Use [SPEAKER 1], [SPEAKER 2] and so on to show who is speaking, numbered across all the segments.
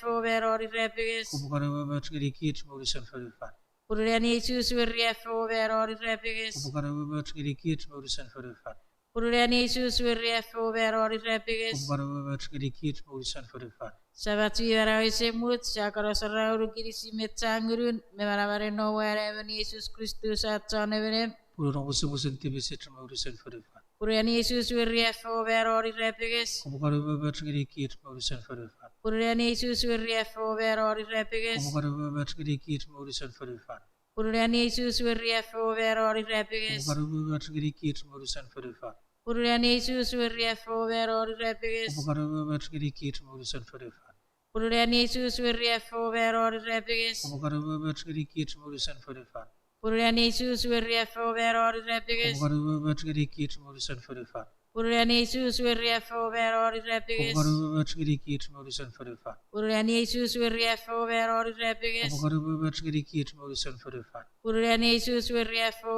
[SPEAKER 1] Ori Repigis.
[SPEAKER 2] Kubukarababach Gerikit Morrison for the fat.
[SPEAKER 1] Purulani Jesus Riefo Ori Repigis.
[SPEAKER 2] Kubukarababach Gerikit Morrison for the fat.
[SPEAKER 1] Purulani Jesus Riefo Ori Repigis.
[SPEAKER 2] Kubukarababach Gerikit Morrison for the fat.
[SPEAKER 1] Sabatu Yaraise Mut, Shakarosara Kirisi Metangurun, Memarabare nowhere, even Jesus Christus at Son Evenem.
[SPEAKER 2] Purunobusubusan Tibisit Morrison for the fat.
[SPEAKER 1] Purulani Jesus Riefo Ori Repigis.
[SPEAKER 2] Kubukarababach Gerikit Morrison for the fat.
[SPEAKER 1] Purulani Jesus Riefo Ori Repigis.
[SPEAKER 2] Kubukarababach Gerikit Morrison for the fat.
[SPEAKER 1] Purulani Jesus Riefo Ori Repigis.
[SPEAKER 2] Kubukarababach Gerikit Morrison for the fat.
[SPEAKER 1] Purulani Jesus Riefo Ori Repigis.
[SPEAKER 2] Kubukarababach Gerikit Morrison for the fat.
[SPEAKER 1] Purulani Jesus Riefo Ori Repigis.
[SPEAKER 2] Kubukarababach Gerikit Morrison for the fat.
[SPEAKER 1] Purulani Jesus Riefo Ori Repigis.
[SPEAKER 2] Kubukarababach Gerikit Morrison for the fat.
[SPEAKER 1] Purulani Jesus Riefo Ori Repigis.
[SPEAKER 2] Kubukarababach Gerikit Morrison for the fat.
[SPEAKER 1] Purulani Jesus Riefo Ori Repigis.
[SPEAKER 2] Kubukarababach Gerikit Morrison for the fat.
[SPEAKER 1] Purulani Jesus Riefo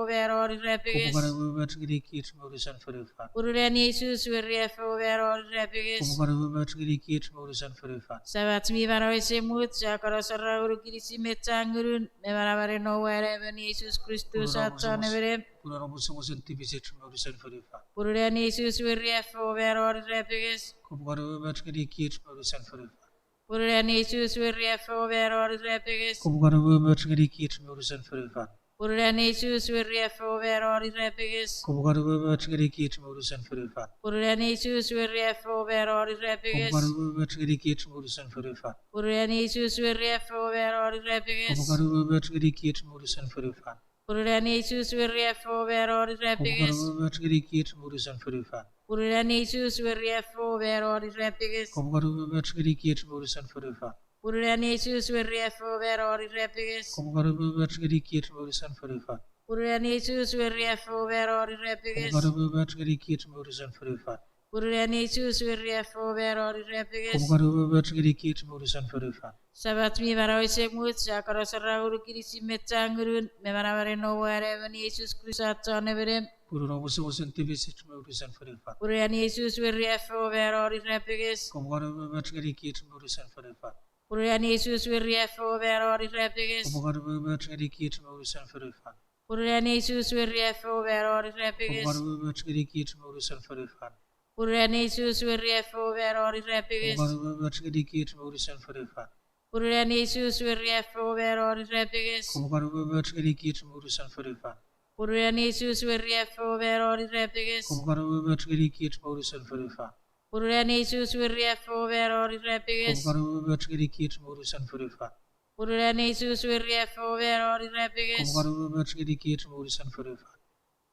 [SPEAKER 1] Ori Repigis.
[SPEAKER 2] Kubukarababach Gerikit Morrison for the fat.
[SPEAKER 1] Purulani Jesus Riefo Ori Repigis.
[SPEAKER 2] Kubukarababach Gerikit Morrison for the fat.
[SPEAKER 1] Sabatmi Varoise Mut, Jacarosara Urkirisi Metangurun, Memarabare nowhere, even Jesus Christus at Son Evenem.
[SPEAKER 2] Purunobusubusan Tibisit Morrison for the fat.
[SPEAKER 1] Purulani Jesus Riefo Ori Repigis.
[SPEAKER 2] Kubukarababach Gerikit Morrison for the fat.
[SPEAKER 1] Purulani Jesus Riefo Ori Repigis.
[SPEAKER 2] Kubukarababach Gerikit Morrison for the fat.
[SPEAKER 1] Purulani Jesus Riefo Ori Repigis.
[SPEAKER 2] Kubukarababach Gerikit Morrison for the fat.
[SPEAKER 1] Purulani Jesus Riefo Ori Repigis.
[SPEAKER 2] Kubukarababach Gerikit Morrison for the fat.
[SPEAKER 1] Purulani Jesus Riefo Ori Repigis.
[SPEAKER 2] Kubukarababach Gerikit Morrison for the fat.
[SPEAKER 1] Purulani Jesus Riefo Ori Repigis.
[SPEAKER 2] Kubukarababach Gerikit Morrison for the fat.
[SPEAKER 1] Purulani Jesus Riefo Ori Repigis.
[SPEAKER 2] Kubukarababach Gerikit Morrison for the fat.
[SPEAKER 1] Purulani Jesus Riefo Ori Repigis.
[SPEAKER 2] Kubukarababach Gerikit Morrison for the fat.
[SPEAKER 1] Purulani Jesus Riefo Ori Repigis.
[SPEAKER 2] Kubukarababach Gerikit Morrison for the fat.
[SPEAKER 1] Purulani Jesus Riefo Ori Repigis.
[SPEAKER 2] Kubukarababach Gerikit Morrison for the fat.
[SPEAKER 1] Sabatmi Varoise Mut, Jacarosara Urkirisi Metangurun, Memarabare nowhere, even Jesus Christus at Son Evenem.
[SPEAKER 2] Purunobusubusan Tibisit Morrison for the fat.
[SPEAKER 1] Purulani Jesus Riefo Ori Repigis.
[SPEAKER 2] Kubukarababach Gerikit Morrison for the fat.
[SPEAKER 1] Purulani Jesus Riefo Ori Repigis.
[SPEAKER 2] Kubukarababach Gerikit Morrison for the fat.
[SPEAKER 1] Purulani Jesus Riefo Ori Repigis.
[SPEAKER 2] Kubukarababach Gerikit Morrison for the fat.
[SPEAKER 1] Purulani Jesus Riefo Ori Repigis.
[SPEAKER 2] Kubukarababach Gerikit Morrison for the fat.
[SPEAKER 1] Purulani Jesus Riefo Ori Repigis.
[SPEAKER 2] Kubukarababach Gerikit Morrison for the fat.
[SPEAKER 1] Purulani Jesus Riefo Ori Repigis.
[SPEAKER 2] Kubukarababach Gerikit Morrison for the fat.
[SPEAKER 1] Purulani Jesus Riefo Ori Repigis.
[SPEAKER 2] Kubukarababach Gerikit Morrison for the fat.
[SPEAKER 1] Purulani Jesus Riefo Ori Repigis.
[SPEAKER 2] Kubukarababach Gerikit Morrison for the fat.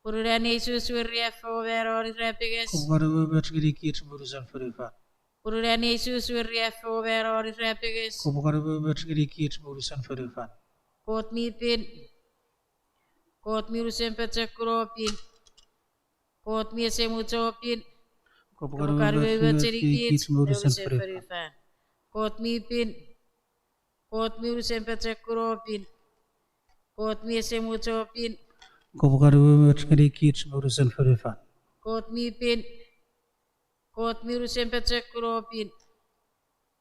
[SPEAKER 1] Purulani Jesus Riefo Ori Repigis.
[SPEAKER 2] Kubukarababach Gerikit Morrison for the fat.
[SPEAKER 1] Purulani Jesus Riefo Ori Repigis.
[SPEAKER 2] Kubukarababach Gerikit Morrison for the fat.
[SPEAKER 1] Kot mi Rusempachakropin. Kot mi Semutopin.
[SPEAKER 2] Kubukarababach Gerikit Morrison for the fat.
[SPEAKER 1] Kot mi Rusempachakropin. Kot mi Semutopin.
[SPEAKER 2] Kubukarababach Gerikit Morrison for the fat.
[SPEAKER 1] Kot mi Rusempachakropin.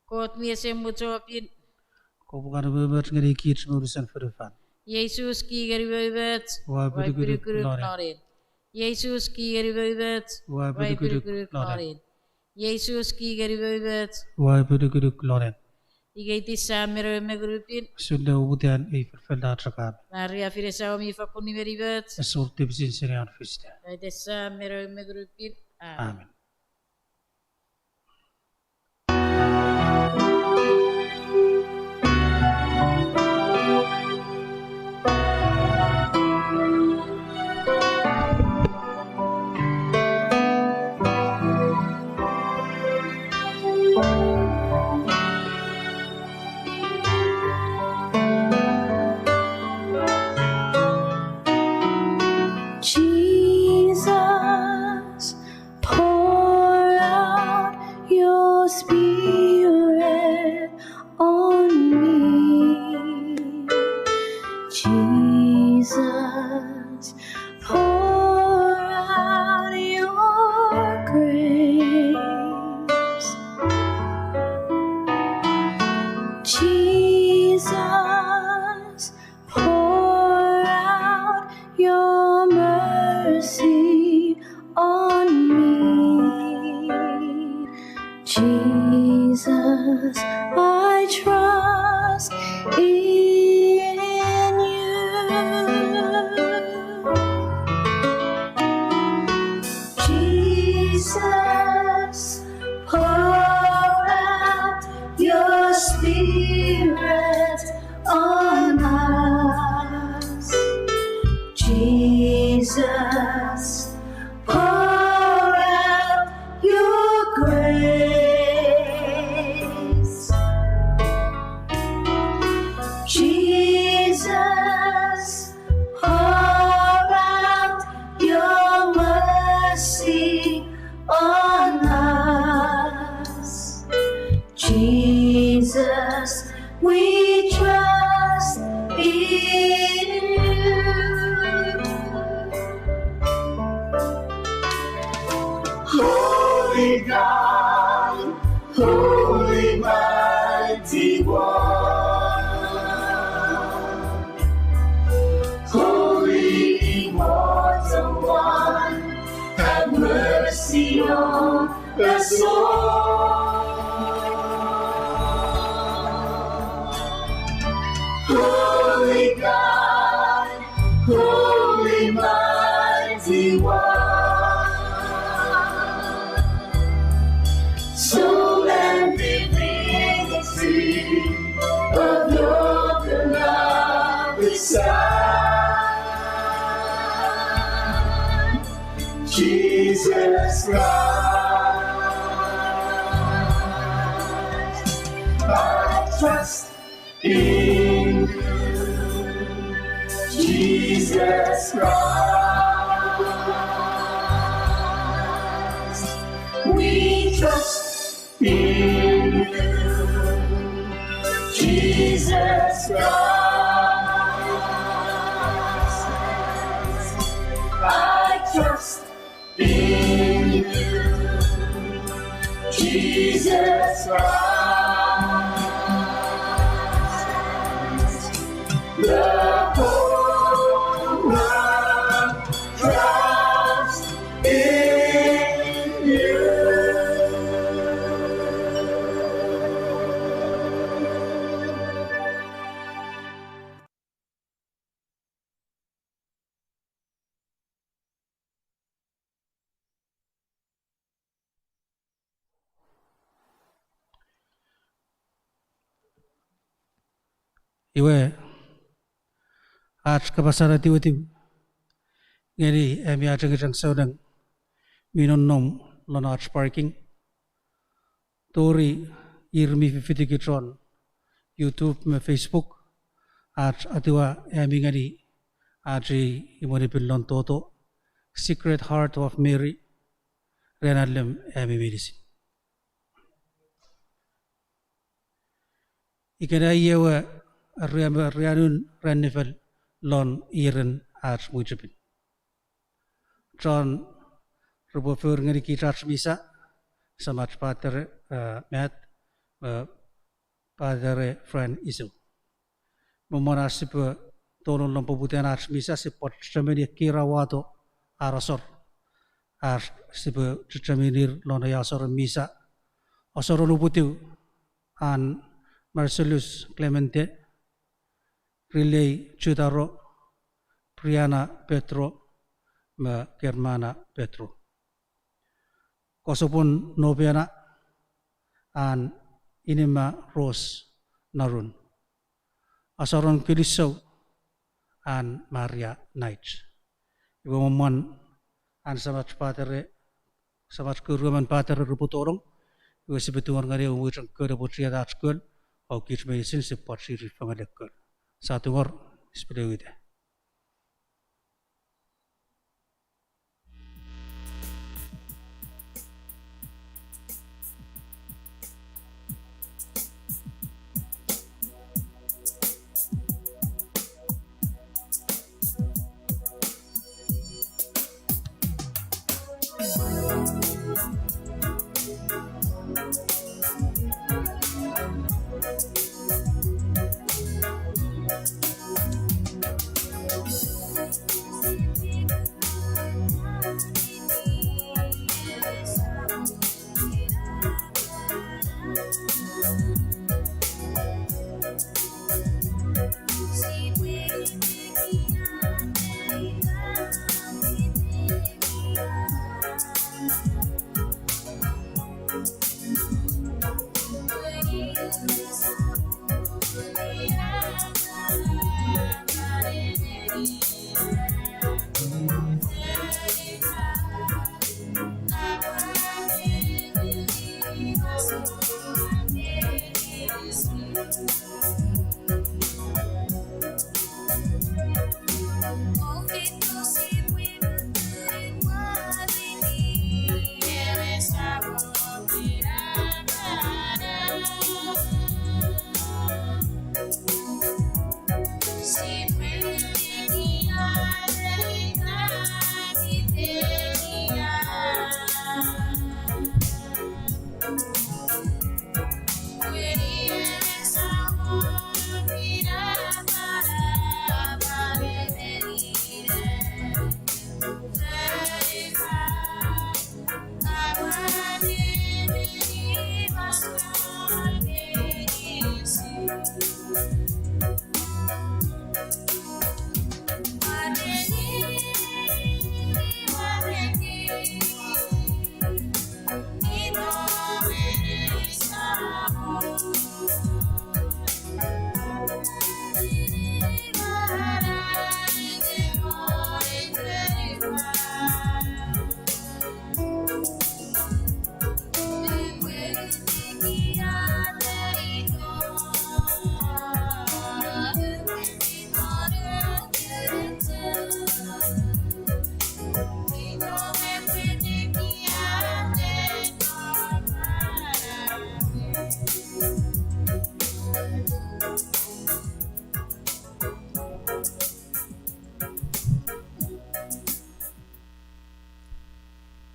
[SPEAKER 1] Kot mi Semutopin.
[SPEAKER 2] Kubukarababach Gerikit Morrison for the fat.
[SPEAKER 1] Jesus ki garibat. Norin. Jesus ki garibat. Norin. Jesus ki garibat.
[SPEAKER 2] Loren.
[SPEAKER 1] Igaiti samero megrupin.
[SPEAKER 2] Sulle Udian i förföldartrapad.
[SPEAKER 1] Maria firesa mi fakuni veribat.
[SPEAKER 2] Sorte besinserian fiste.
[SPEAKER 1] Igaiti samero megrupin.
[SPEAKER 2] Amen.
[SPEAKER 3] Jesus, pour Jesus, pour out your mercy on me. Jesus, I trust in you. Jesus, pour out your Spirit on us. Jesus, pour out your grace. Jesus, pour out your mercy on us. Jesus, we trust in you. Holy God, Holy Mighty One, Holy Immortal One, have mercy on us all. Holy God, Holy Mighty One, soul and divinity of your beloved Son, Jesus Christ. I trust in you, Jesus Christ. We trust in you, Jesus Christ. I trust in you, Jesus Christ. The whole world trusts in you.
[SPEAKER 2] Iwe arch kapasara tiwati ngeri emi arch kitang saudang minon nom lon arch parking tori irmi fifiti kitron YouTube me Facebook arch atiwa emi ngeri arch imoni pilon toto Secret Heart of Mary renalem emi medicine ikena yewa rianun renifel lon iren arch mujibin John rubo für ngeri ki church misa samach pater Matt pater friend isu momona sip tonon lompo buten arch misa sip pot chameni kirawato arasor arch sip chaminir lon yasor misa osoro luputiu an Marcellus Clemente Relay Chudaro Priana Petro ma Germana Petro Kosopon Noviana an Inima Rose Narun Asaron Kiliso an Maria Knight Ibu Momon an Samach Patere Samach Kuruman Patere Ruputorong Ibu Sibetuan Ngari Umuchang Kurabutria that school or Kitch Medicine support Siri from a lecture Satungor Spiritude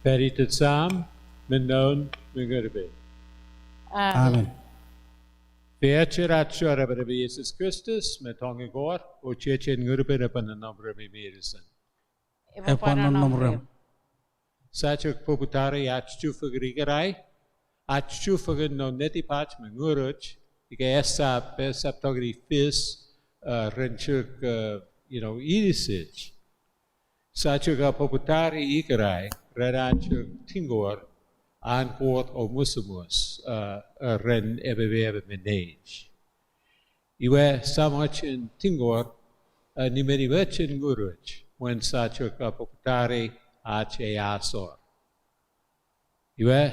[SPEAKER 4] Färdigt het samen, men noon, men gurbe.
[SPEAKER 2] Amen.
[SPEAKER 4] Veertje ratshara bij Jezus Christus, met hangen goor, o tjeetje en gurbe op een nummer mee medicijn.
[SPEAKER 2] Epanon nomrem.
[SPEAKER 4] Sachok poputare atstu vergrigerai, atstu vergen no neti patch men guruch, ik esap togri vis, renchuk, idisich. Sachok poputare igerai, redachuk tingor, aankoort o musumus, ren ebewebe menage. Iwe samach in tingor, nimeri wetchen guruch, when sachok poputare ache asor. Iwe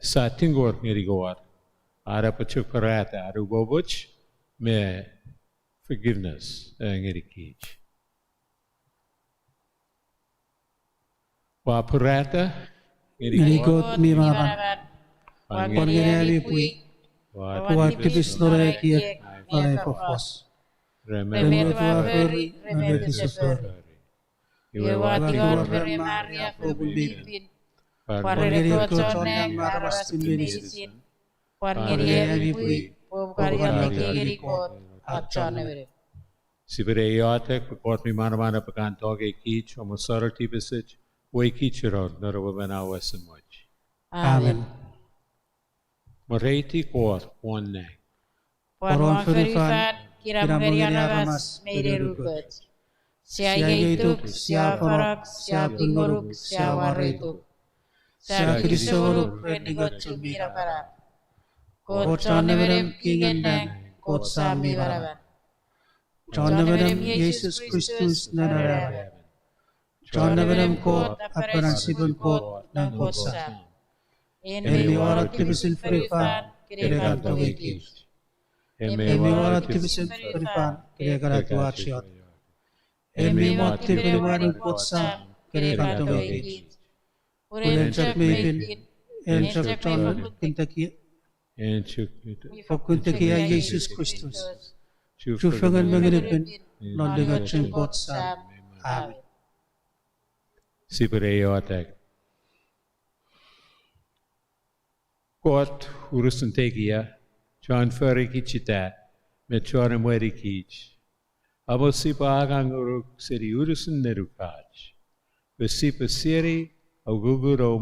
[SPEAKER 4] sa tingor ngerigor, ara pachuk parata, aru bobuch, me forgiveness ngerikich. Wa parata,
[SPEAKER 2] Ngerigot mi makan. Pangeriali pui. Wat kibis nore kiek ale fofos. Remember tua feri nore sosor.
[SPEAKER 1] Iwe wati orvere Maria pubulipin. Parere koconeng maras pindirisin. Pangeriali pui. Pogarian tigerikot. Atchanevere.
[SPEAKER 4] Sibere yotek, pekort mi mana pekantoge kich, homosarati besich, way kichero, narabana wesamuch.
[SPEAKER 2] Amen.
[SPEAKER 4] Moreti kor, one neck.
[SPEAKER 1] Poron ferifan, kiram gerianagas, mede rugut. Sia yaituk, sia farak, sia pingoruk, sia warituk. Sia kirisoruk, redigot chumira parak. Kot chaneverem kingendang, kot sami baraban.
[SPEAKER 2] Chaneverem Jesus Christus nanaravan. Chaneverem kot aparansibun kot nang kot sa. Emi warat kibisin ferifan, kiregan togekich. Emi warat kibisin ferifan, kiregan tuachiot. Emi warat kibisin kot sa, kiregan togekich. Ulenchak mepin, enchak chon kintaki, pokintaki a Jesus Christus. Chufangan manginipin, nondigat chun kot sa. Amen.
[SPEAKER 4] Sibere yotek. Kot urusun tegia, John Ferrikichita, met John Amerikich. Abo sipa aganguruk seri urusun nerukach. Besipa seri, auguguro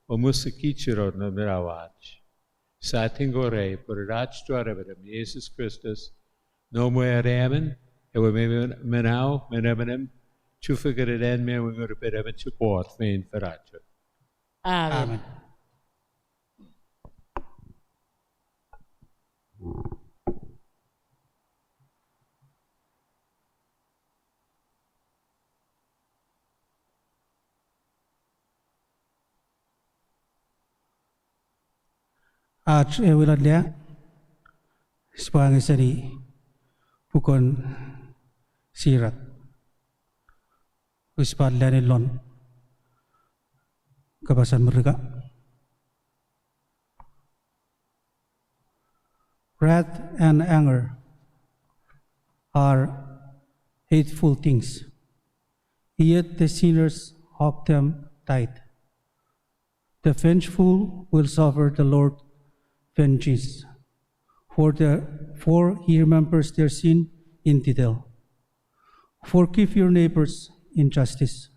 [SPEAKER 4] o musikichiro na mirawach. Satingore, purrach tuarevedem, Jesus Christus, no mueremen, ewe menau, menemenem, chufigeren me wingurpedem, chukort, fein ferracho.
[SPEAKER 1] Amen.
[SPEAKER 2] Ach ewiladya sebagai seri bukan sirat uspat lon kebasan mereka. Wrath and anger are hateful things, yet the sinners hawk them tight. The vengeful will suffer the Lord vengeance, for he remembers their sin in detail. Forgive your neighbors in justice.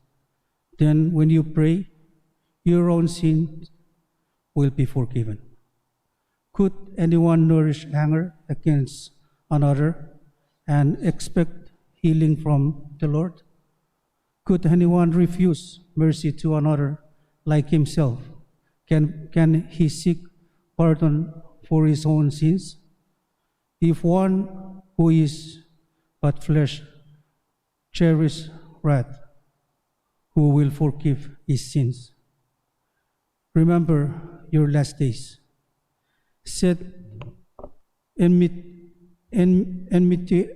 [SPEAKER 2] Then when you pray, your own sins will be forgiven. Could anyone nourish anger against another and expect healing from the Lord? Could anyone refuse mercy to another like himself? Can he seek pardon for his own sins? If one who is but flesh cherishes wrath, who will forgive his sins? Remember your last days. Set enmity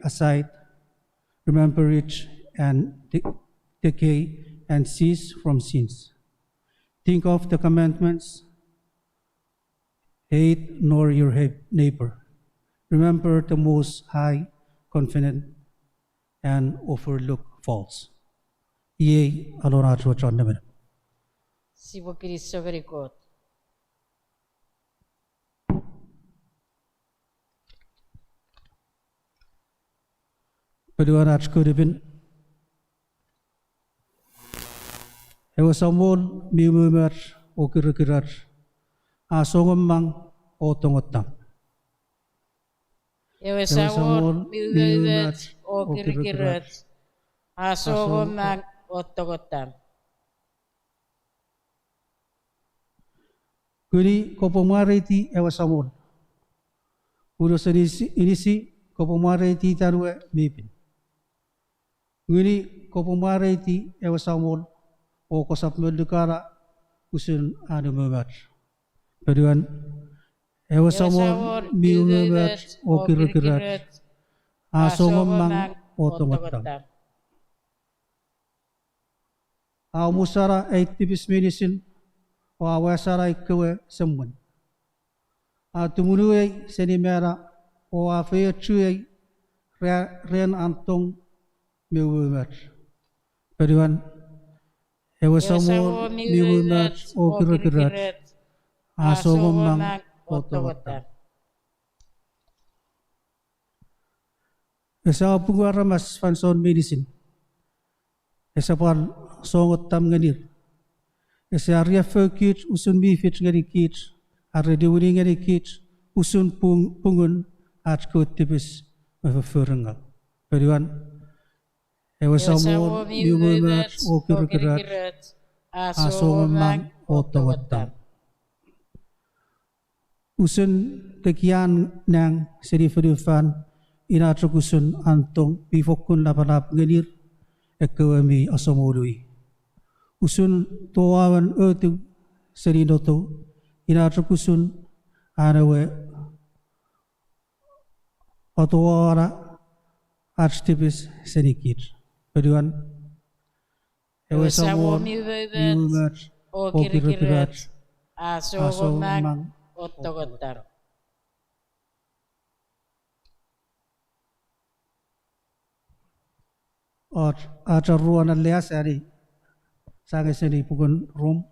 [SPEAKER 2] aside, remember it and decay, and cease from sins. Think of the commandments, hate nor your neighbor. Remember the Most High, confident, and overlook faults. Yea, alone are to John Neman.
[SPEAKER 1] Sibo Kristo very good.
[SPEAKER 2] Paduan arch kuribin. Ewa samol miumumar o kirakirar. Asongam mang o tongotam.
[SPEAKER 1] Ewe sawon miumet o kirikiret. Aso mag otogotam.
[SPEAKER 2] Kuni kopomareti ewa samol. Uros inisi kopomareti tarwe mipin. Kuni kopomareti ewa samol o kosap meldukara usun anumumat. Paduan ewa samol miumet o kirikirat. Asongam mang o tongotam. Aw musara ay tipis minisin o awasara ikawe semun. Tumunuay senimera o afeya chuay ren antong miumat. Paduan ewa samol miumat o kirikirat. Asongam mang o tongotam. Esa pungwara mas fanson medicine. Esa pan songot tam nganir. Esa area fokit usun bifit ngari kit. Arre diwini ngari kit usun pungun at kot tipis mafafurungal. Paduan ewa samol miumat o kirikirat. Asongam mang o tongotam. Usun tekian nang serifadufan inatrakusun antong bifokun lapanap nganir ekawami asamului. Usun toawan ertu serinoto inatrakusun anawe otoara archtipis senikit. Paduan ewa samol miumat o kirikirat.
[SPEAKER 1] Aso mag otogotar.
[SPEAKER 2] Or acaruan alias ari sangai seni pukun rum.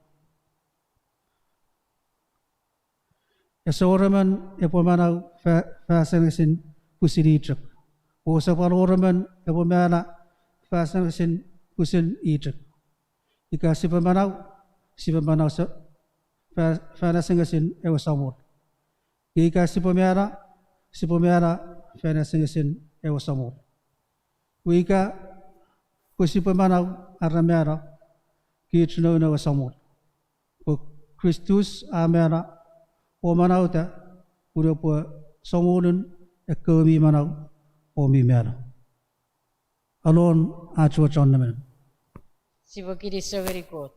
[SPEAKER 2] Esoraman epomana fasangasin pusiritruk. Osapaloraman epomana fasangasin pusin itruk. Ika sipamanaw sa fanasangasin ewasamot. Ika sipamara fanasangasin ewasamot. Wika kusipamanaw aramera kitchno na wasamot. O Christus amera o manauta udah po samolun ekonomi manaw o mimera. Alon achwa chon naman.
[SPEAKER 1] Sibo Kristo very good.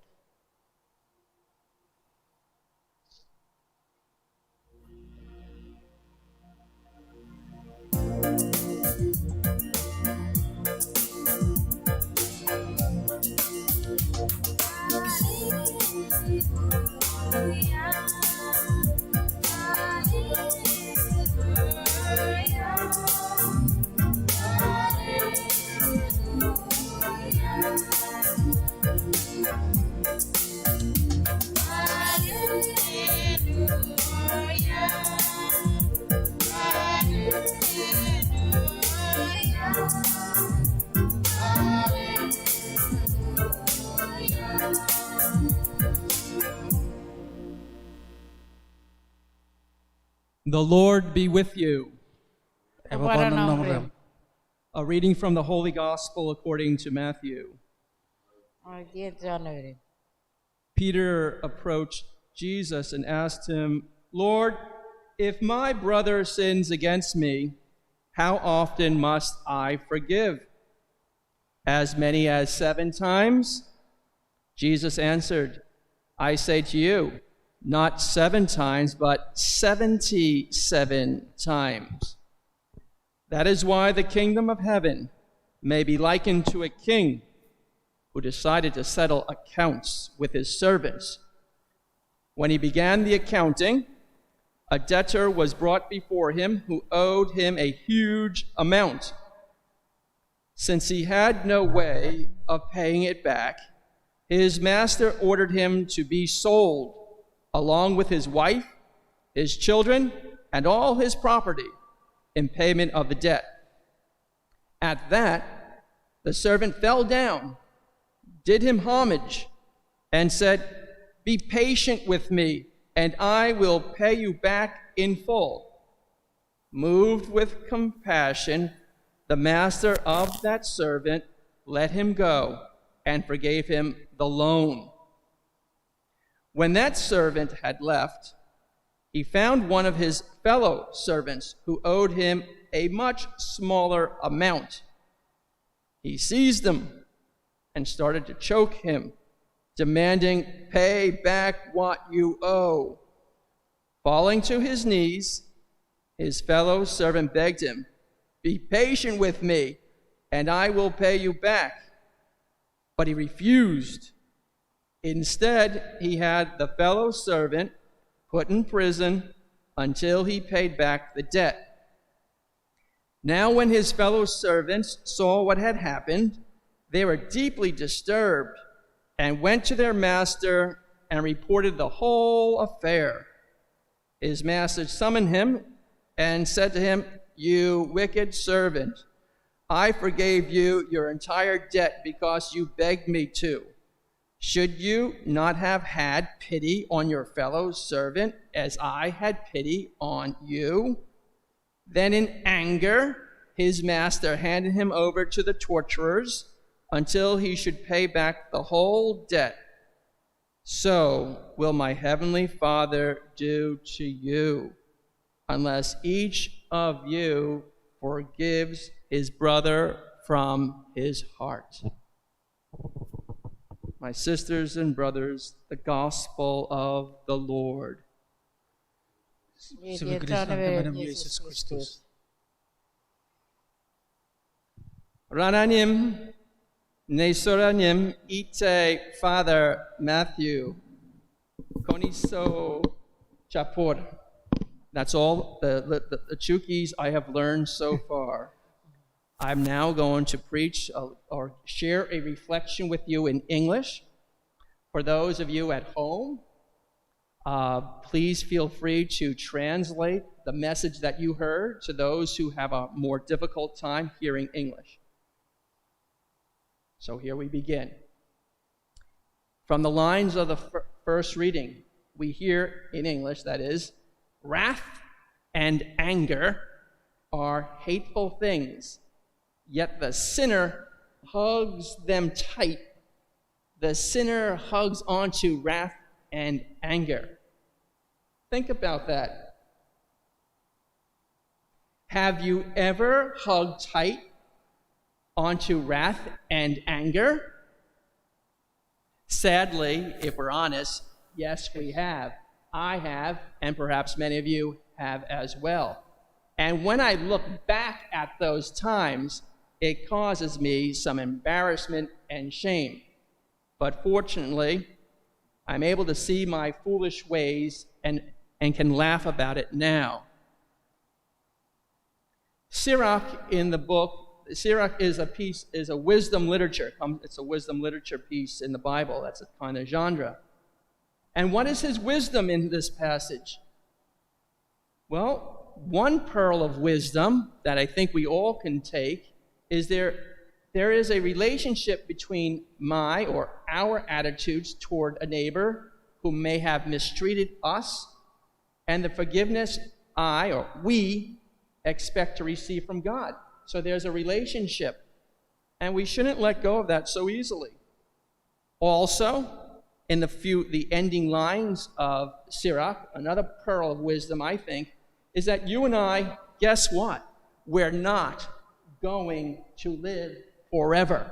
[SPEAKER 5] The Lord be with you.
[SPEAKER 2] Ewa konon nomrem.
[SPEAKER 5] A reading from the Holy Gospel according to Matthew. Peter approached Jesus and asked him, "Lord, if my brother sins against me, how often must I forgive? As many as 7 times?" Jesus answered, "I say to you, not 7 times, but 77 times. That is why the kingdom of heaven may be likened to a king who decided to settle accounts with his servants. When he began the accounting, a debtor was brought before him who owed him a huge amount. Since he had no way of paying it back, his master ordered him to be sold, along with his wife, his children, and all his property, in payment of the debt. At that, the servant fell down, did him homage, and said, 'Be patient with me, and I will pay you back in full.' Moved with compassion, the master of that servant let him go and forgave him the loan. When that servant had left, he found one of his fellow servants who owed him a much smaller amount. He seized him and started to choke him, demanding, 'Pay back what you owe.' Falling to his knees, his fellow servant begged him, 'Be patient with me, and I will pay you back.' But he refused. Instead, he had the fellow servant put in prison until he paid back the debt. Now when his fellow servants saw what had happened, they were deeply disturbed and went to their master and reported the whole affair. His master summoned him and said to him, 'You wicked servant, I forgave you your entire debt because you begged me to. Should you not have had pity on your fellow servant as I had pity on you?' Then in anger, his master handed him over to the torturers until he should pay back the whole debt. So will my heavenly Father do to you, unless each of you forgives his brother from his heart." My sisters and brothers, the gospel of the Lord.
[SPEAKER 2] Yesus Kristus.
[SPEAKER 5] Rananim, Nesoranim, Ite, Father Matthew, Koniso, Chaplet. That's all the Chuukese I have learned so far. I'm now going to preach or share a reflection with you in English. For those of you at home, please feel free to translate the message that you heard to those who have a more difficult time hearing English. So here we begin. From the lines of the first reading, we hear in English, that is, "Wrath and anger are hateful things, yet the sinner hugs them tight." The sinner hugs onto wrath and anger. Think about that. Have you ever hugged tight onto wrath and anger? Sadly, if we're honest, yes, we have. I have, and perhaps many of you have as well. And when I look back at those times, it causes me some embarrassment and shame. But fortunately, I'm able to see my foolish ways and can laugh about it now. Sirach in the book, Sirach is a wisdom literature. It's a wisdom literature piece in the Bible. That's a kind of genre. And what is his wisdom in this passage? Well, one pearl of wisdom that I think we all can take is there is a relationship between our attitudes toward a neighbor who may have mistreated us and the forgiveness we expect to receive from God. So there's a relationship, and we shouldn't let go of that so easily. Also, in the ending lines of Sirach, another pearl of wisdom, I think, is that you and I, guess what? We're not going to live forever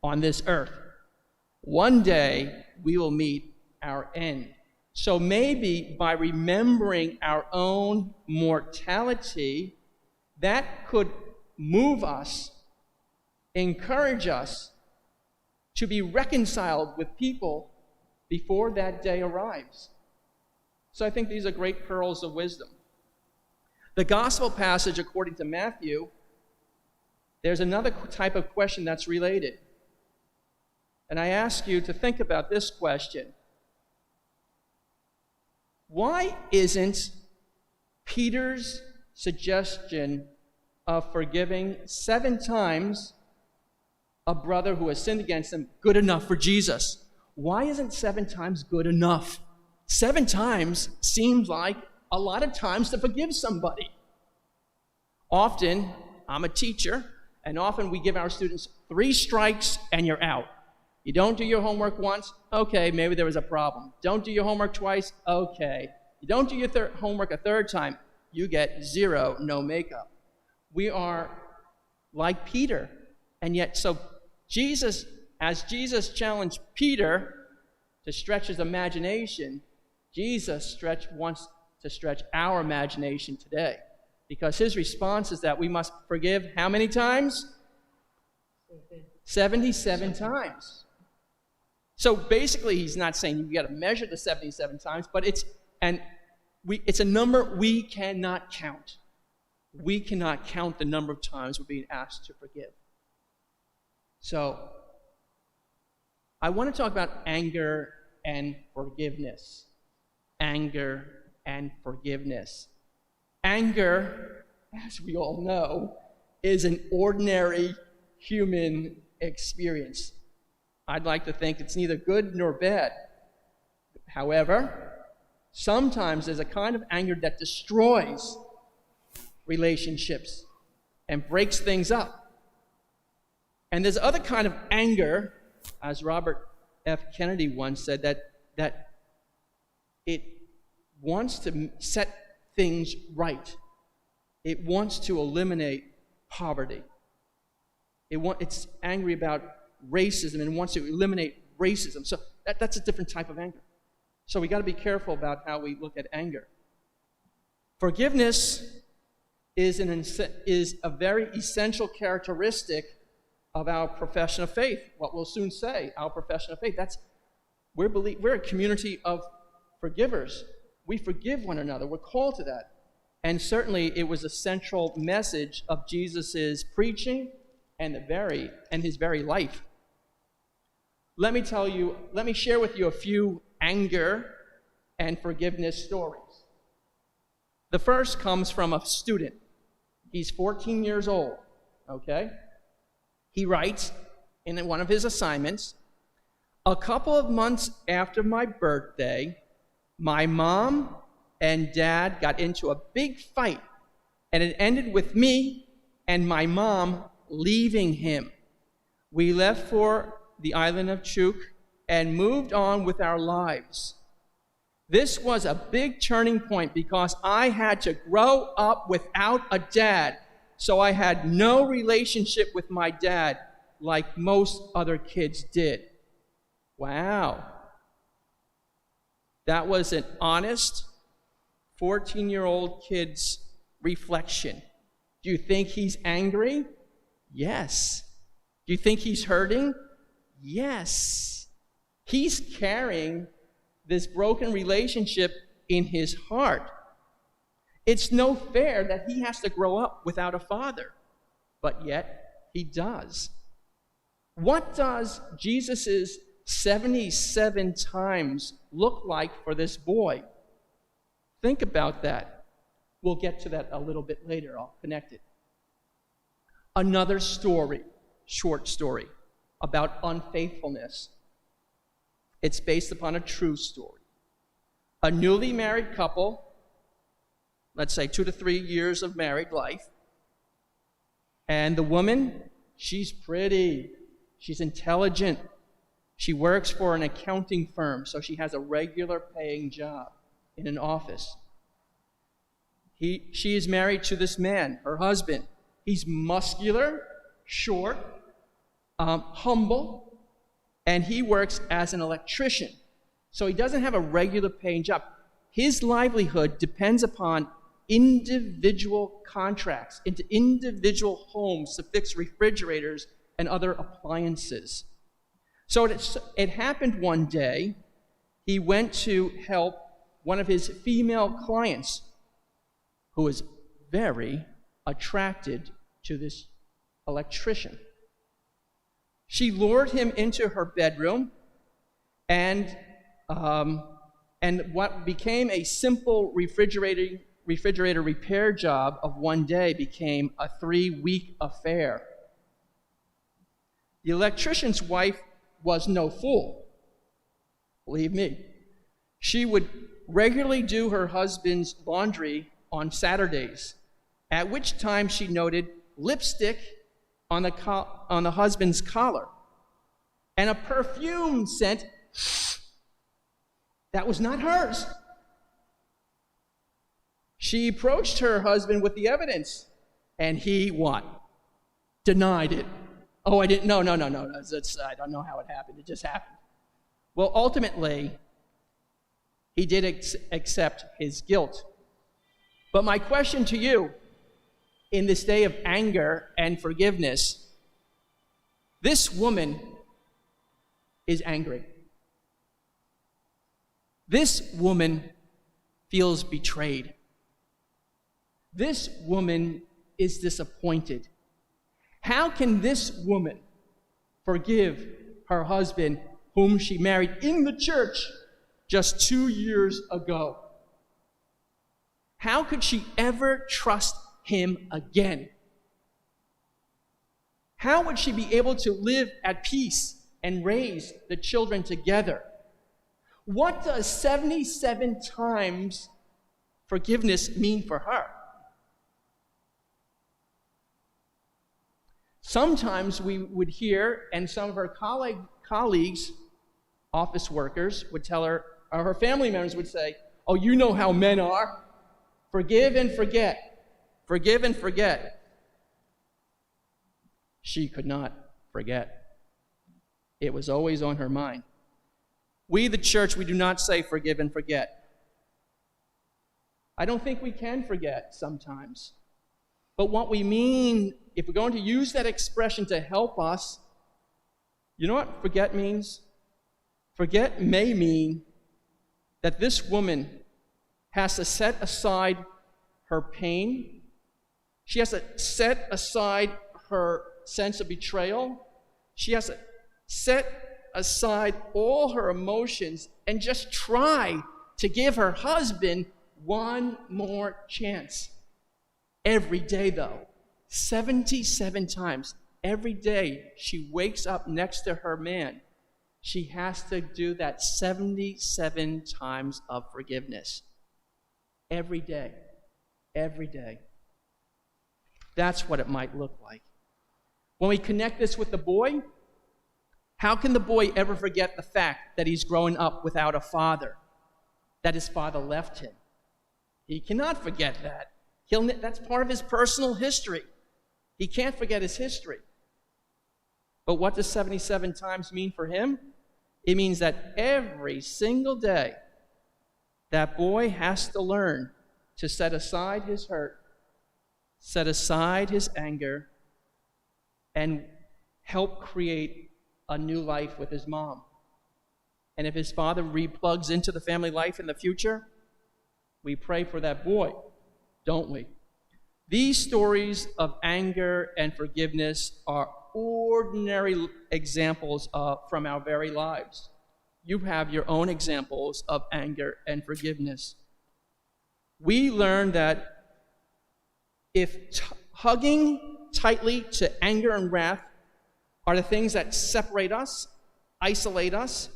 [SPEAKER 5] on this earth. One day, we will meet our end. So maybe by remembering our own mortality, that could move us, encourage us to be reconciled with people before that day arrives. So I think these are great pearls of wisdom. The gospel passage, according to Matthew, there's another type of question that's related. And I ask you to think about this question. Why isn't Peter's suggestion of forgiving 7 times a brother who has sinned against him good enough for Jesus? Why isn't 7 times good enough? 7 times seems like a lot of times to forgive somebody. Often, I'm a teacher, and often we give our students 3 strikes and you're out. You don't do your homework once, okay, maybe there was a problem. Don't do your homework twice, okay. You don't do your homework a 3rd time, you get 0, no makeup. We are like Peter, and yet, so as Jesus challenged Peter to stretch his imagination, Jesus wants to stretch our imagination today. Because his response is that we must forgive how many times? 77 times. So basically, he's not saying you've got to measure the 77 times, but it's a number we cannot count. We cannot count the number of times we're being asked to forgive. So, I want to talk about anger and forgiveness. Anger and forgiveness. Anger, as we all know, is an ordinary human experience. I'd like to think it's neither good nor bad. However, sometimes there's a kind of anger that destroys relationships and breaks things up. And there's other kind of anger, as Robert F. Kennedy once said, that it wants to set things right. It wants to eliminate poverty. It's angry about racism and wants to eliminate racism. So that's a different type of anger. So we got to be careful about how we look at anger. Forgiveness is a very essential characteristic of our profession of faith. What we'll soon say, our profession of faith. We're a community of forgivers. We forgive one another. We're called to that. And certainly it was a central message of Jesus' preaching and his very life. Let me share with you a few anger and forgiveness stories. The first comes from a student. He's 14 years old, okay? He writes in one of his assignments, "A couple of months after my birthday, my mom and dad got into a big fight, and it ended with me and my mom leaving him. We left for the island of Chuukese and moved on with our lives. This was a big turning point because I had to grow up without a dad, so I had no relationship with my dad like most other kids did." Wow. That was an honest 14-year-old kid's reflection. Do you think he's angry? Yes. Do you think he's hurting? Yes. He's carrying this broken relationship in his heart. It's no fair that he has to grow up without a father, but yet he does. What does Jesus' 77 times look like for this boy? Think about that. We'll get to that a little bit later. I'll connect it. Another story, short story, about unfaithfulness. It's based upon a true story. A newly married couple, let's say 2 to 3 years of married life, and the woman, she's pretty, she's intelligent, she works for an accounting firm, so she has a regular paying job in an office. She is married to this man, her husband. He's muscular, short, humble, and he works as an electrician. So he doesn't have a regular paying job. His livelihood depends upon individual contracts into individual homes to fix refrigerators and other appliances. So it happened one day, he went to help one of his female clients who was very attracted to this electrician. She lured him into her bedroom, and what became a simple refrigerator repair job of one day became a 3-week affair. The electrician's wife was no fool, believe me. She would regularly do her husband's laundry on Saturdays, at which time she noted lipstick on the husband's collar and a perfume scent that was not hers. She approached her husband with the evidence, and he what? Denied it. Oh, I didn't. No. I don't know how it happened. It just happened. Well, ultimately, he did accept his guilt. But my question to you, in this day of anger and forgiveness, this woman is angry. This woman feels betrayed. This woman is disappointed. How can this woman forgive her husband, whom she married in the church just 2 years ago? How could she ever trust him again? How would she be able to live at peace and raise the children together? What does 77 times forgiveness mean for her? Sometimes we would hear, and some of her colleagues, office workers, would tell her, or her family members would say, "Oh, you know how men are. Forgive and forget. Forgive and forget." She could not forget. It was always on her mind. We, the church, we do not say forgive and forget. I don't think we can forget sometimes. But what we mean, if we're going to use that expression to help us, you know what forget means? Forget may mean that this woman has to set aside her pain. She has to set aside her sense of betrayal. She has to set aside all her emotions and just try to give her husband one more chance. Every day, though, 77 times, every day she wakes up next to her man, she has to do that 77 times of forgiveness. Every day. Every day. That's what it might look like. When we connect this with the boy, how can the boy ever forget the fact that he's growing up without a father, that his father left him? He cannot forget that. That's part of his personal history. He can't forget his history. But what does 77 times mean for him? It means that every single day, that boy has to learn to set aside his hurt, set aside his anger, and help create a new life with his mom. And if his father replugs into the family life in the future, we pray for that boy. don't we? These stories of anger and forgiveness are ordinary examples from our very lives. You have your own examples of anger and forgiveness. We learn that if hugging tightly to anger and wrath are the things that separate us, isolate us,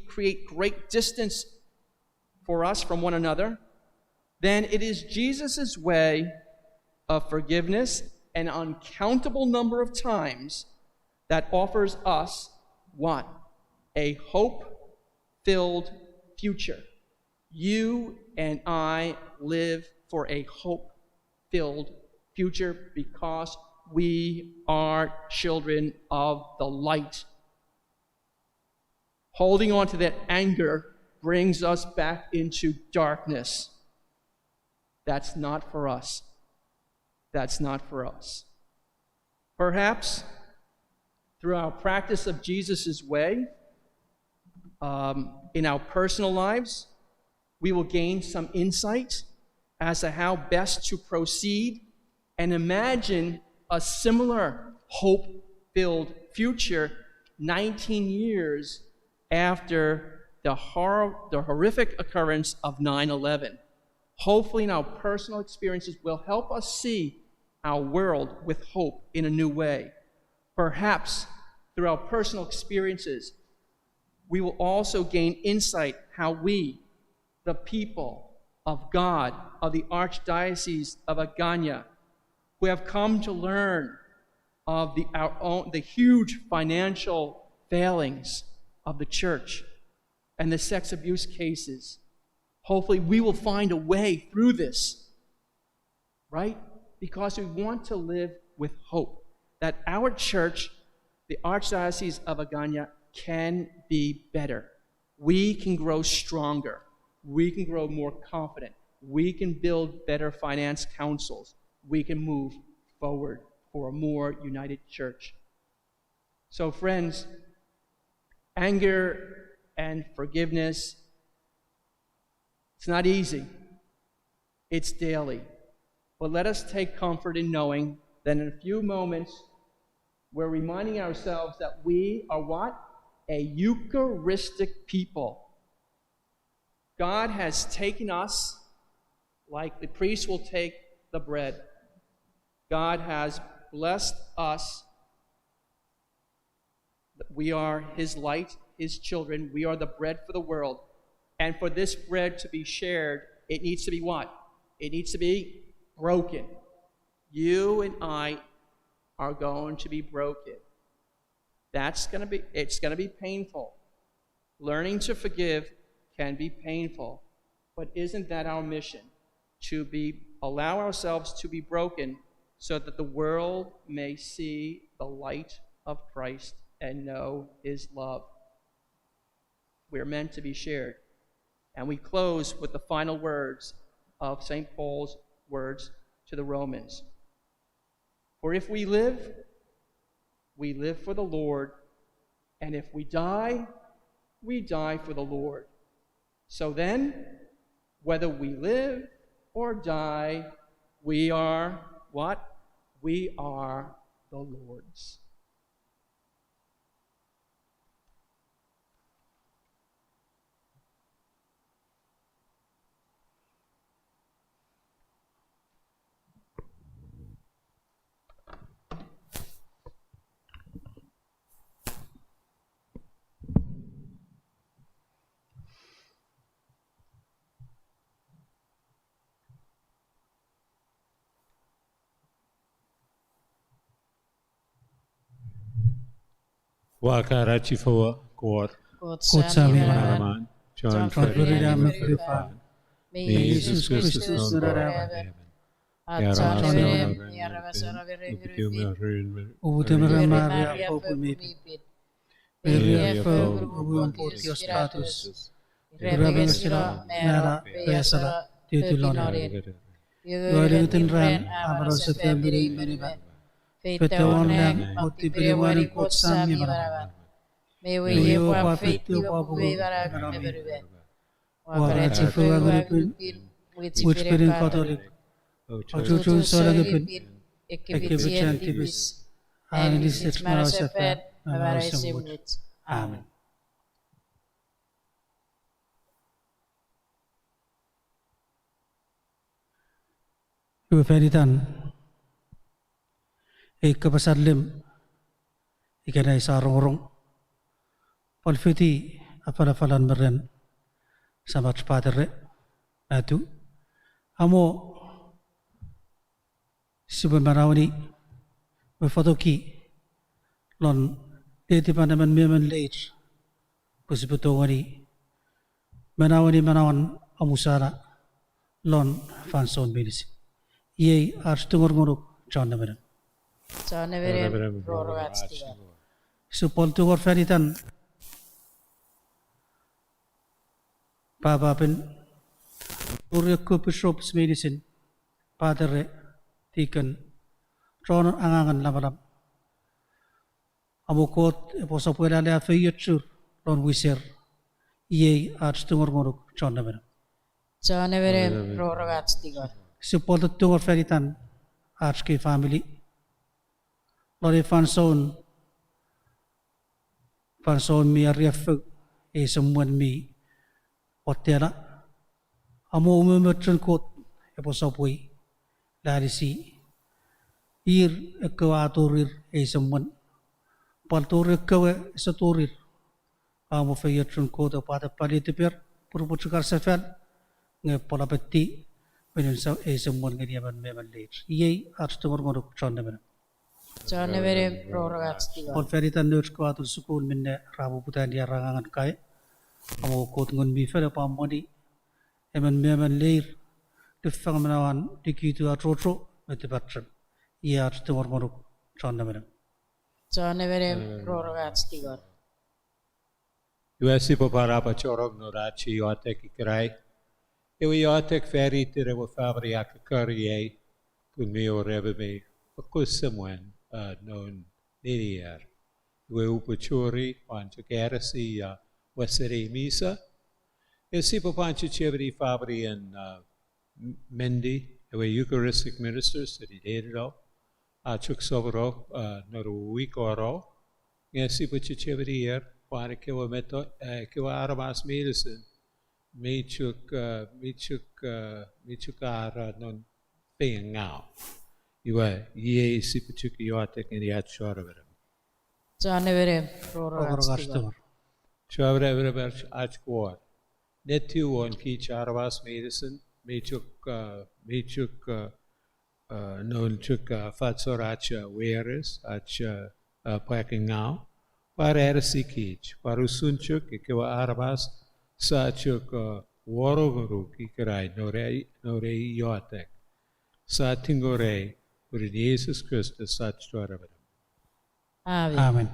[SPEAKER 5] create great distance for us from one another, then it is Jesus' way of forgiveness an uncountable number of times that offers us what? A hope-filled future. You and I live for a hope-filled future because we are children of the light. Holding on to that anger brings us back into darkness. That's not for us. That's not for us. Perhaps through our practice of Jesus' way, in our personal lives, we will gain some insight as to how best to proceed and imagine a similar hope-filled future 19 years after the horrific occurrence of 9/11. Hopefully, in our personal experiences will help us see our world with hope in a new way. Perhaps through our personal experiences, we will also gain insight how we, the people of God, of the Archdiocese of Agana, who have come to learn of the huge financial failings of the church and the sex abuse cases, hopefully we will find a way through this, right? Because we want to live with hope that our church, the Archdiocese of Agana, can be better. We can grow stronger. We can grow more confident. We can build better finance councils. We can move forward for a more united church. So, friends, anger and forgiveness, it's not easy. It's daily. But let us take comfort in knowing that in a few moments, we're reminding ourselves that we are what? A Eucharistic people. God has taken us, like the priest will take the bread. God has blessed us. We are His light, His children. We are the bread for the world. And for this bread to be shared, it needs to be what? It needs to be broken. You and I are going to be broken. It's going to be painful. Learning to forgive can be painful. But isn't that our mission? To allow ourselves to be broken so that the world may see the light of Christ and know His love. We're meant to be shared. And we close with the final words of St. Paul's words to the Romans. For if we live for the Lord, and if we die for the Lord. So then, whether we live or die, we are what? We are the Lord's.
[SPEAKER 4] Wakarachifawa Kor
[SPEAKER 2] Kotsami
[SPEAKER 4] Maraman John
[SPEAKER 2] Florida
[SPEAKER 4] Ferdinand
[SPEAKER 2] Mefripa
[SPEAKER 1] May
[SPEAKER 2] Jesus Christus
[SPEAKER 1] Nurava
[SPEAKER 2] Ubutemere Maria Popul Mipit Peria Ubun Portios Patus Rabensira Mera Pesara Titulone Yorintin Ran Amarosa Family Meriba Petawonang Multiprimari Kotsami Maravan May we wapit to Papu Warachifu Agripin which Spirit Catholic Pagsusun sa lagipin,
[SPEAKER 1] ekibitian tibis,
[SPEAKER 2] anilis marasafat,
[SPEAKER 1] Amen.
[SPEAKER 2] Amen. Ibeferitan, ikapasadlim, ikanay sarong-rong, palfiti apalafalan meren, samat padre, atu, amo, sibamanawani, befadoki, lon, deti naman meman late, kusiputongani, manawan amusara, lon fanson medicine. Yei arstungor John Neveran.
[SPEAKER 1] John Neveran, Rorogats.
[SPEAKER 2] Supoltungor feritan, Papa pen, Uriaku Bishops medicine, Padre, Deacon, John Angan Lavalam. Amukot, Eposapuela Lea Fayutur, Lon Wisir, Yei arstungor John Neveran.
[SPEAKER 1] John Neveran, Rorogats.
[SPEAKER 2] Supoltungor feritan, Archke family. Lori fanson mi ariafug someone mi otera amo umemutun kot eposopui larisi ir ekawaturir someone palturir kawe saturir amo fayatun kot pada palitipir purpuchukar sefel nge polapeti when someone ngediaman meman late ye artumor ngoruk chondemen
[SPEAKER 1] John Neveran, Rorogats.
[SPEAKER 2] Pon feritan nurse ko atul sukul minne rabu putan dia rangangan kai amo kot ngon mi fera pamoni eman meman leir tifang menawan dikitu atrotro metipatram ye artumor ngoruk chondemen
[SPEAKER 1] John Neveran, Rorogats.
[SPEAKER 4] Yuasi poparapa chorog no rachi yotek ikrai. Ewe yotek feri tire wo fabriak currie kun me o rebe me akussamwen non nirier. Ewe upachuri pancha garasi wasere misa. Esi popancha chevri fabri and Mendi, ewe Eucharistic ministers that he did all. Chuk sobro no week or all. Esi pocha chevri here. Para kewa meto kewa arabas medicine michuk ara non pengao iwa ye sipchuk yotek and yat shorabera
[SPEAKER 1] John Neveran, Rorogats.
[SPEAKER 4] shavre everber achkwar netu on ki arabas medicine michuk non chuk fatsoracha weares ach pekingao para ersikich parusunchuk kewa arabas sa chuk waroguru kikai nore yotek sa tingore for Jesus Christus such to
[SPEAKER 2] Amen.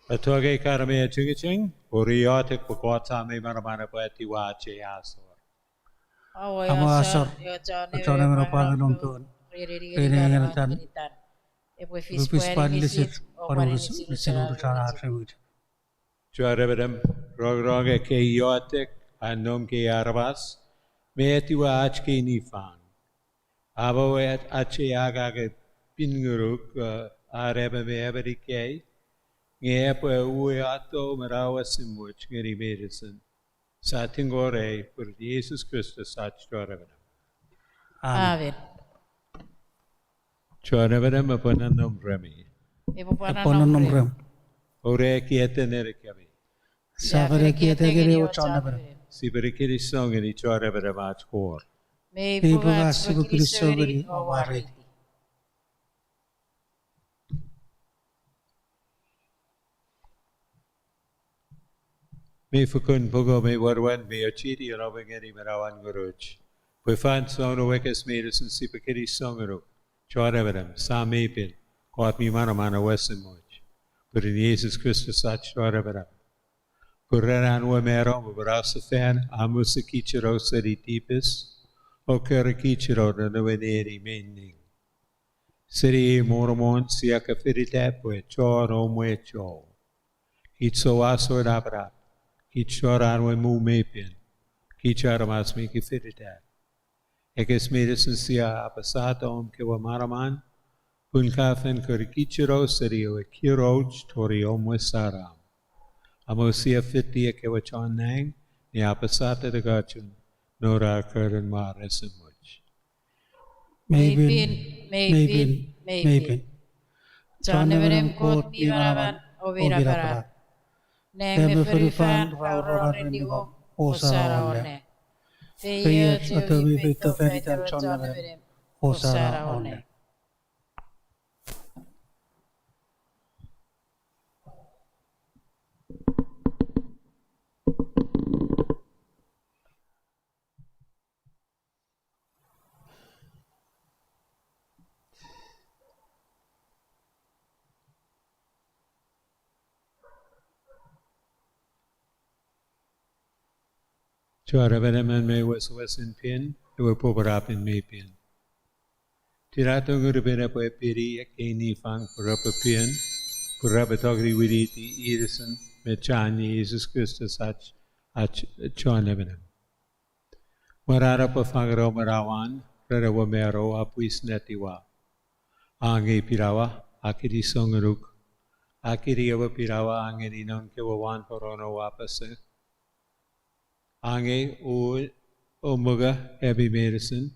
[SPEAKER 4] Patoge karame chinging, Uriatic Pogota me maramana poetiwa che asor.
[SPEAKER 2] Amo asor, Chone mero pagalong tuon. Rinengan Lupis padlisit, Parus lisenur chana atremut.
[SPEAKER 4] Chuarevedem, Rogroge ke iotic, anom ke arvas, meetiwa achke nifan. Aboet ache agage pinguruk, arebe me everike, Ngepo uato merawa simuch ngeri medicine. Satingore per Jesus Christus sach chuarevedem.
[SPEAKER 1] Amen.
[SPEAKER 4] Chuarevedem upon a numbremi.
[SPEAKER 2] Upon a number.
[SPEAKER 4] Ore kiete nerekavi.
[SPEAKER 2] Savere kiete gere o chana bere.
[SPEAKER 4] Siberikiri song in each chuarevedem ach core.
[SPEAKER 1] May
[SPEAKER 2] Ibuga sibu Kristo geri o waredi.
[SPEAKER 4] Me fukun pugo me warwan me ochiti and ovengeri merawan guruch. We find son of wekes medicine sipakiri songaru. Chuarevedem, Sami pin, caught me manamana western much. But in Jesus Christus such chuarevedem. Pureran wemero, Brasafan, Amusakichiro seri tipis, O Karakichiro, the Noveneri meaning. Siri mormon siaka firitapwe, chor omwecho. Kitso asor abra. Kichoran we mu mepin. Kicharamas me kifiritap. Ekes medicine sia apasata om kewa maraman. Punkafen Karakichiro seri o kiroj tori omwesaram. Amosia fiti kewa chon nang, ni apasata de gachun, nora curran mar esemuch.
[SPEAKER 2] Maybe.
[SPEAKER 1] Chane verem kot mi maravan o vira para. Neng me ferifan rauro rendigo o sara one. Feyo
[SPEAKER 2] Atomi vita veritan chana verem o sara one.
[SPEAKER 4] Chuarevedeman me was in pin, who were poverap in me pin. Tirato gurubina po piri a kini fang for up a pin, for rabatogri widiti edison, me chani Jesus Christus ach chuanevenam. Marara po fangro marawan, rarawa mero apuis netiwa. Ange pirawa, akiri songaruk, akiri ava pirawa angeri non kewawan porono wapase. Ange o muga heavy medicine,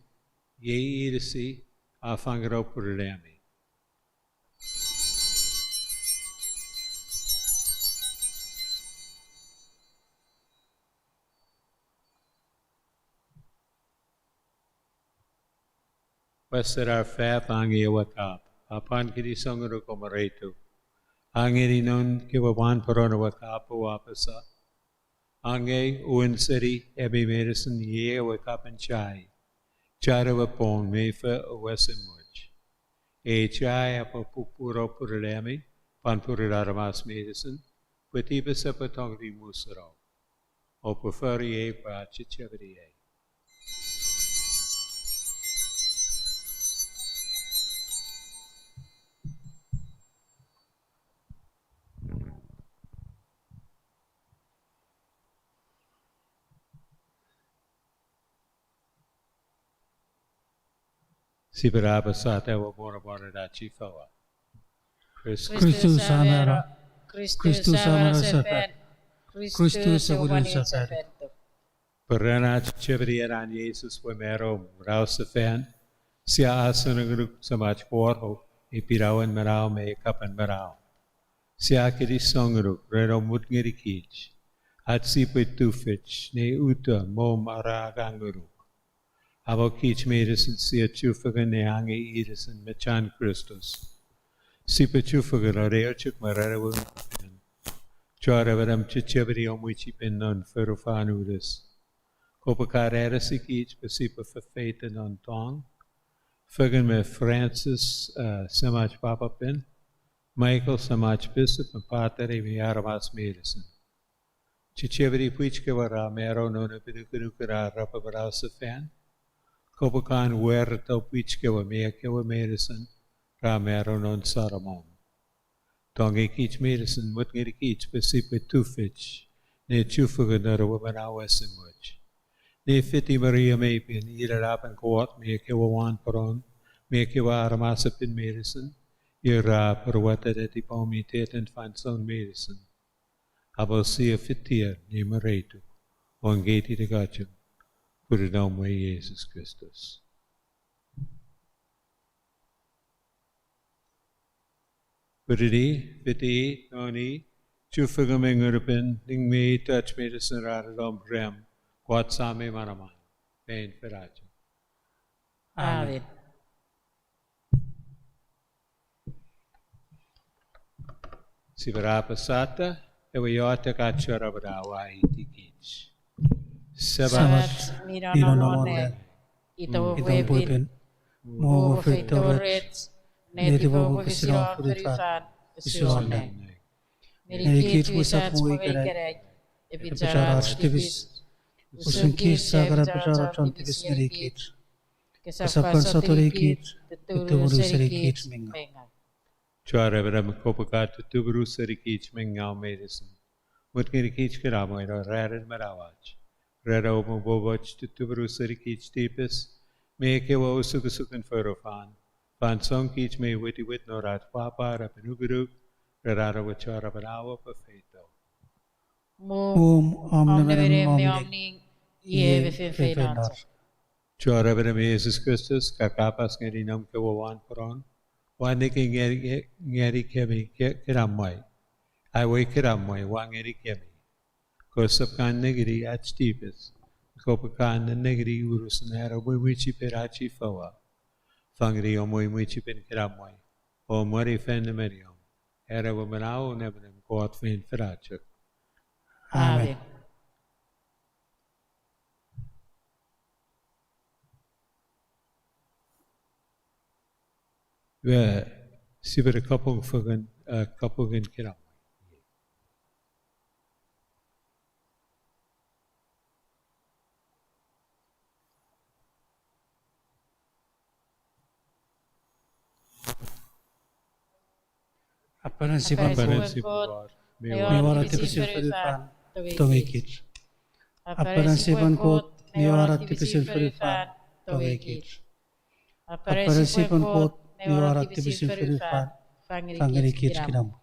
[SPEAKER 4] ye edisi a fangro purlami. Westera fat ange wakap, upon kiri songaro komaretu. Ange non kewawan porono wakap wapasa. Ange uin city heavy medicine ye wakap and chai. Chara wapon mefa wesemuch. E chai apo pupuro purlami, pan puraramas medicine, putiba sapatongri musaro. O preferie pa chicheverie. Sibaraba sata wa bora bora da chifawa.
[SPEAKER 2] Christus amara. Christus amara sefer. Christus sebulun sefer.
[SPEAKER 4] Perana chevriaran Jesus wa mero rausafan. Sia asanaguruk samach porho. Ipirawan marao me kapan marao. Sia kiri songruk rero mutngiri kich. At sipitufich ne uta mo maraganguruk. Abo kich medicine sia chufaga neange edison mechan Christus. Sipa chufaga rareo chuk mararawu. Chara varam chichevari omuichi pen non ferufanuris. Kopakar Erisik, Pasipa for Faith and on Tong. Figan me Francis Samaj Papa Pin. Michael Samaj Bishop and Patari Miaramas Medicine. Chicheveri Puichkavara Mero Nona Pidukara Rapabarasa fan. Kopakan Werta Puichkava Meakawa Medicine. Ramero non Saramon. Tongi Keach Medicine, what get a Keach, Pasipa Tufich. Ne Chufuganara woman hours in much. Ne Fiti Maria Mapin, either up and court, Meakawa one peron, Meakawa Aramasapin Medicine. Ira perwata deti paumitet and fanson medicine. Abo see a fitia numeratu. On gati de gachum. Put it on way Jesus Christus. Put it fiti, noni, chufugam urban, ning me touch medicine radadom brem, quat same manaman, pain ferrachum.
[SPEAKER 1] Amen.
[SPEAKER 4] Si berapasata, ewayota kachara berawa itikich.
[SPEAKER 1] Sabat miranone, ito webin, mo fitoret, netivo visiron furifan, visione. Merikit wisat moikerek, epicharat tivis, usunkis sagara picharat tivis merikit. Kesapan satorikit, tuturu serikit minga.
[SPEAKER 4] Chara beram kopakat tubru serikich mengau medicine. Mut kirikich keramo ira rared marawach. Rera omo bobach tubru serikich tipis. Me kewa usukusukan furofan. Fan sonkich me witty wit norat papa rapenuguru. Rara wachara barawa perfeito.
[SPEAKER 1] Omniverem omning, ie vifenfenat.
[SPEAKER 4] Chara beram Jesus Christus kakapas ngerinam kewawan peron. Waniki ngeri kemi kiramai. I wake kiramai, wangeri kemi. Kosapan negri at stipis. Kopakan negri urusnera, wichi perachi fawa. Fangri omoi wichi pen kiramai. O mori fendemerium. Era womanao nevenem coat fen ferachuk.
[SPEAKER 1] Amen.
[SPEAKER 4] We siber kapung kiram.
[SPEAKER 2] Apparency
[SPEAKER 4] Apparency
[SPEAKER 1] God,
[SPEAKER 2] Mewara tipisil ferifan, tongekit. Apparency God, Mewara tipisil ferifan, tongekit. Apparency God, Mewara tipisil ferifan, fangerikit kinam.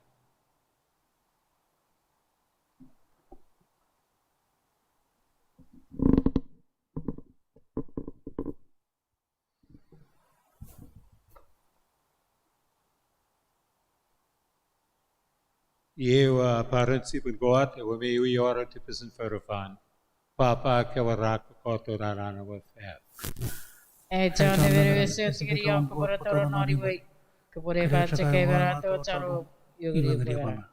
[SPEAKER 4] Yewa apparency God, we may we ora tipisin ferofan. Papa kewarak koto rarana with fat.
[SPEAKER 1] John Everest Sigirion Coborator Noriway, Coboreva Chekeverato Charo, Yugri.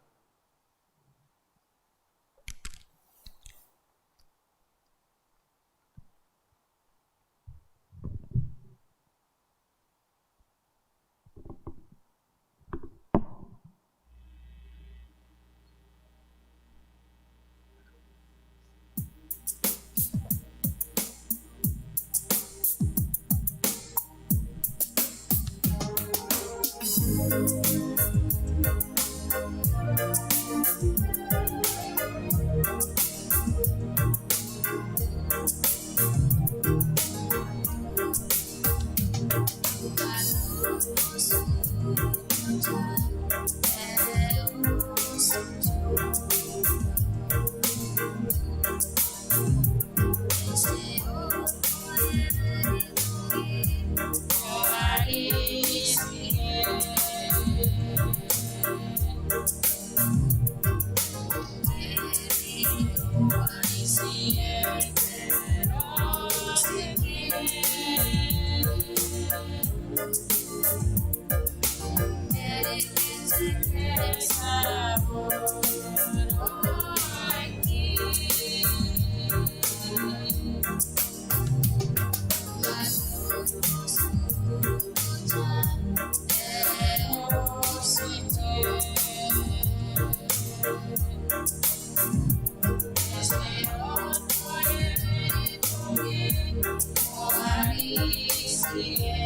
[SPEAKER 1] O Hari, sige